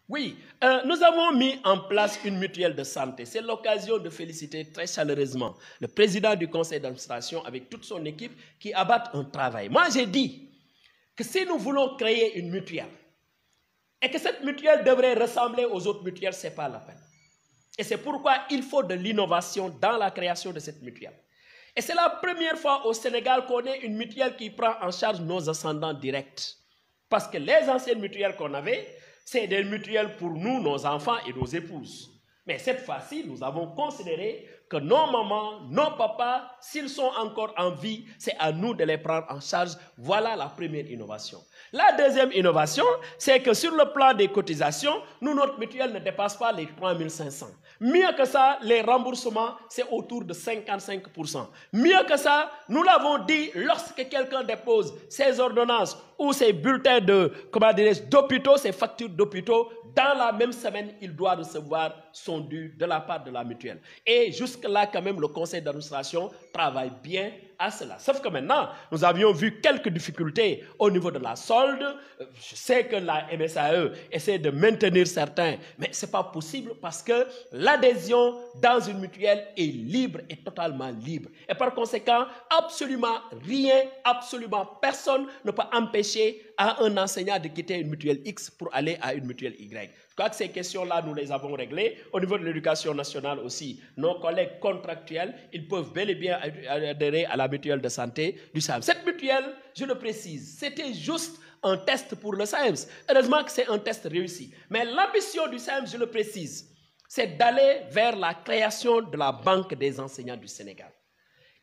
Oui, nous avons mis en place une mutuelle de santé. C'est l'occasion de féliciter très chaleureusement le président du conseil d'administration avec toute son équipe qui abattent un travail. Moi, j'ai dit que si nous voulons créer une mutuelle et que cette mutuelle devrait ressembler aux autres mutuelles, ce n'est pas la peine. Et c'est pourquoi il faut de l'innovation dans la création de cette mutuelle. Et c'est la première fois au Sénégal qu'on ait une mutuelle qui prend en charge nos ascendants directs. Parce que les anciennes mutuelles qu'on avait, c'est des mutuelles pour nous, nos enfants et nos épouses. Mais cette fois-ci, nous avons considéré que nos mamans, nos papas, s'ils sont encore en vie, c'est à nous de les prendre en charge. Voilà la première innovation. La deuxième innovation, c'est que sur le plan des cotisations, nous, notre mutuelle ne dépasse pas les 3 500. Mieux que ça, les remboursements, c'est autour de 55%. Mieux que ça, nous l'avons dit, lorsque quelqu'un dépose ses ordonnances ou ses bulletins d'hôpitaux, ses factures d'hôpitaux, dans la même semaine, il doit recevoir son dû de la part de la mutuelle. Et jusque-là, quand même, le conseil d'administration travaille bien à cela. Sauf que maintenant, nous avions vu quelques difficultés au niveau de la solde. Je sais que la MSAE essaie de maintenir certains, mais ce n'est pas possible parce que l'adhésion dans une mutuelle est libre et totalement libre. Et par conséquent, absolument rien, absolument personne ne peut empêcher à un enseignant de quitter une mutuelle X pour aller à une mutuelle Y. Je crois que ces questions-là, nous les avons réglées. Au niveau de l'éducation nationale aussi, nos collègues contractuels, ils peuvent bel et bien adhérer à la mutuelle de santé du SAEMS. Cette mutuelle, je le précise, c'était juste un test pour le SAEMS. Heureusement que c'est un test réussi. Mais l'ambition du SAEMS, je le précise, c'est d'aller vers la création de la Banque des enseignants du Sénégal.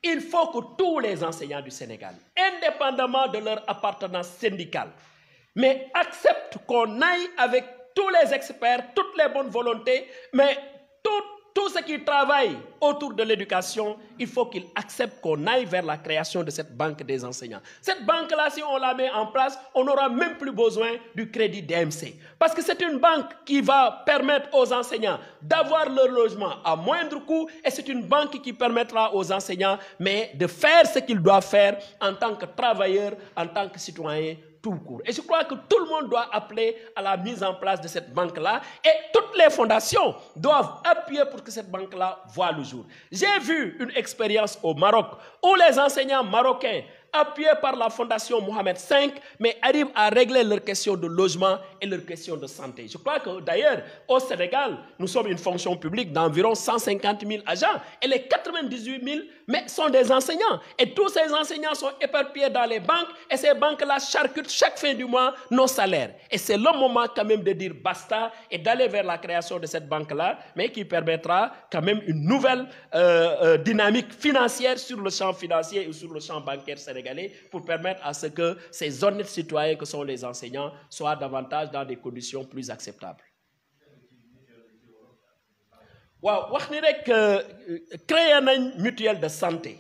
Il faut que tous les enseignants du Sénégal, indépendamment de leur appartenance syndicale, mais acceptent qu'on aille avec tous les experts, toutes les bonnes volontés, mais tout ce qui travaille autour de l'éducation, il faut qu'ils acceptent qu'on aille vers la création de cette banque des enseignants. Cette banque-là, si on la met en place, on n'aura même plus besoin du crédit DMC. Parce que c'est une banque qui va permettre aux enseignants d'avoir leur logement à moindre coût et c'est une banque qui permettra aux enseignants mais de faire ce qu'ils doivent faire en tant que travailleurs, en tant que citoyens. Et je crois que tout le monde doit appeler à la mise en place de cette banque-là et toutes les fondations doivent appuyer pour que cette banque-là voie le jour. J'ai vu une expérience au Maroc où les enseignants marocains appuyés par la fondation Mohamed V, mais arrivent à régler leurs questions de logement et leurs questions de santé. Je crois que d'ailleurs, au Sénégal, nous sommes une fonction publique d'environ 150 000 agents et les 98 000 mais sont des enseignants. Et tous ces enseignants sont éparpillés dans les banques et ces banques-là charcutent chaque fin du mois nos salaires. Et c'est le moment quand même de dire basta et d'aller vers la création de cette banque-là, mais qui permettra quand même une nouvelle dynamique financière sur le champ financier et sur le champ bancaire sénégalais pour permettre à ce que ces honnêtes citoyens que sont les enseignants soient davantage dans des conditions plus acceptables. Waaw wax ni rek créé nañ mutuelle de santé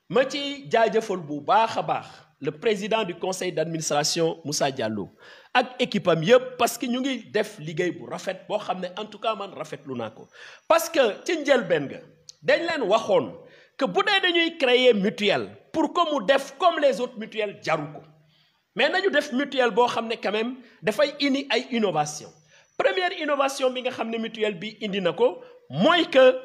ma ci jaajëfal bu baax a baax le président du conseil d'administration Moussa Diallo ak équipe am yëpp parce que ñu ngi def liggéey bu rafet boo xam ne en tout cas man rafetlu naa ko parce que ci njëlbeen ga dañ leen waxoon que bu dee dañuy créer mutuelle pour que mu def comme les autres mutuelles jaru ko mais nañu def mutuelle boo xam ne quand même dafay indi ay innovation première innovation bi nga xam ne mutuelle bi indi na ko mooy que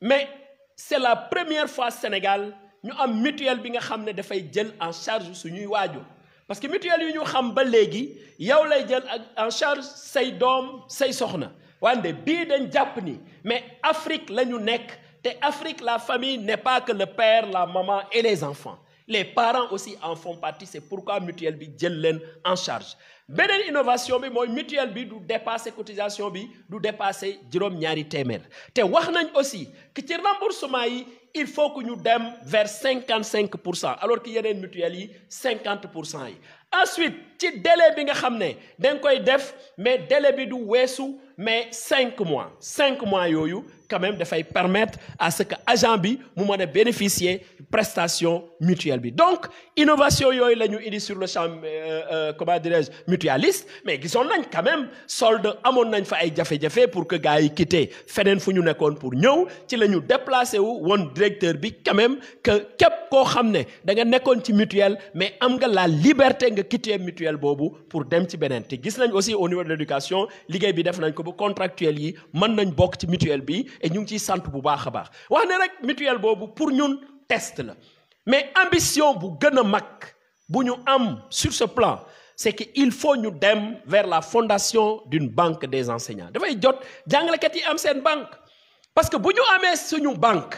mais c'est la première fois Sénégal ñu am mutuelle bi nga xam ne dafay jël en charge suñuy waajur parce que mutuelle yi ñu xam ba léegi yow lay jël en charge say doom say soxna wante bii dañ jàpp ni mais Afrique la ñu nekk te Afrique la famille n'est pas que le père la maman et les enfants les parents aussi en font partie c'est pourquoi mutuelle bi jël leen en charge beneen innovation bi mooy mutuelle bi du dépasser cotisation bi du dépasser juróom-ñaari téeméer te wax nañ aussi que ci remboursement yi il faut que ñu dem vers 55% alors que yeneen mutuelles yi 50% yi ensuite ci délai bi nga xam ne dañ koy def mais délai bi du weesu mais 5 mois yooyu quand même dafay permettre à ce que agent bi mu mën a bénéficier prestation mutuelle bi donc innovation yooyu la ñu indi sur le champ comment dirais-je mutualiste mais gisoon nañ quand même solde amoon nañ fa ay jafe-jafe pour que gars yi quitté feneen fu ñu nekkoon pour ñëw ci la ñu déplacé wu woon directeur bi quand même que képp koo xam ne da nga nekkoon ci mutuelle mais am nga la liberté nga nga quitter mutuelle boobu pour dem ci beneen te gis nañ aussi au niveau de l'éducation liggéey bi def nañ ko ba contractuel yi mën nañ bokk ci mutuelle bi et ñu ngi ciy sant bu baax a baax wax ne rek mutuelle boobu pour ñun test la mais ambition bu gën a mag bu ñu am sur ce plan c'est qu'il faut ñu dem vers la fondation d'une banque des enseignants dafay jot jàngalekat yi am seen banque parce que bu ñu amee suñu banque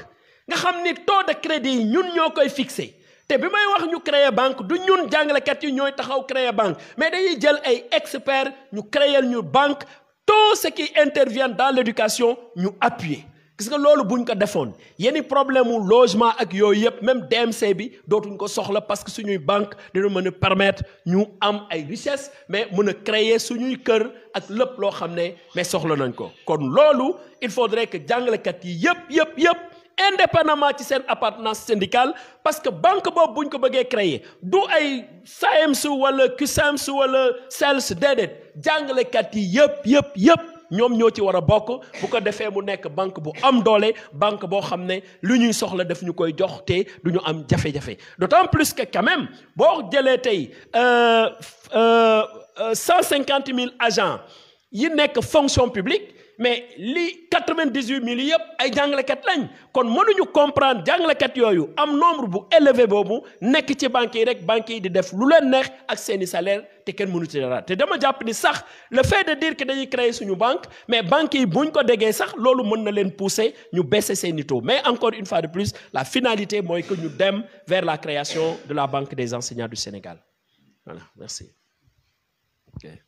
nga xam ni taux de crédit yi ñun ñoo koy fixé te bi may wax ñu créer banque du ñun jàngalekat yi ñooy taxaw créer banque mais dañuy jël ay experts ñu créer ñu banque tout ce qui intervient dans l'éducation ñu appuyer gis nga loolu buñ ko defoon yenn problème mu logement ak yooyu yëpp même DMC bi dootuñ ko soxla parce que suñuy banque dina mën a permettre ñu am ay richesse mais mën a créer suñuy kër ak lépp loo xam ne mais soxla nañ ko kon loolu il faudrait que jàngalekat yi yëpp indépendamment ci seen appartenance syndicale parce que banque boobu buñ ko bëggee créer du ay SAEMS wala CUSEMS wala CELS déedéet jàngalekat yi yëpp ñoom ñoo ci war a bokk bu ko defee mu nekk banque bu am doole banque boo xam ne lu ñuy soxla daf ñu koy jox te du ñu am jafe-jafe d'autant plus que quand même boo jëlee tey 150 000 agents yi nekk fonction publique mais li 98 000 yëpp ay jàngalekat lañ kon mënuñu comprendre jàngalekat yooyu am nombre bu élevé boobu nekk ci banques yi rek banques yi di def lu leen neex ak seeni salaire te kenn mënu ci dara te dama jàpp ni sax le fait de dire que dañuy créer suñu banque mais banques yi buñ ko déggee sax loolu mën na leen pousser ñu baisser seeni taux mais encore une fois de plus la finalité mooy que ñu dem vers la création de la banque des enseignants du Sénégal voilà merci. Okay.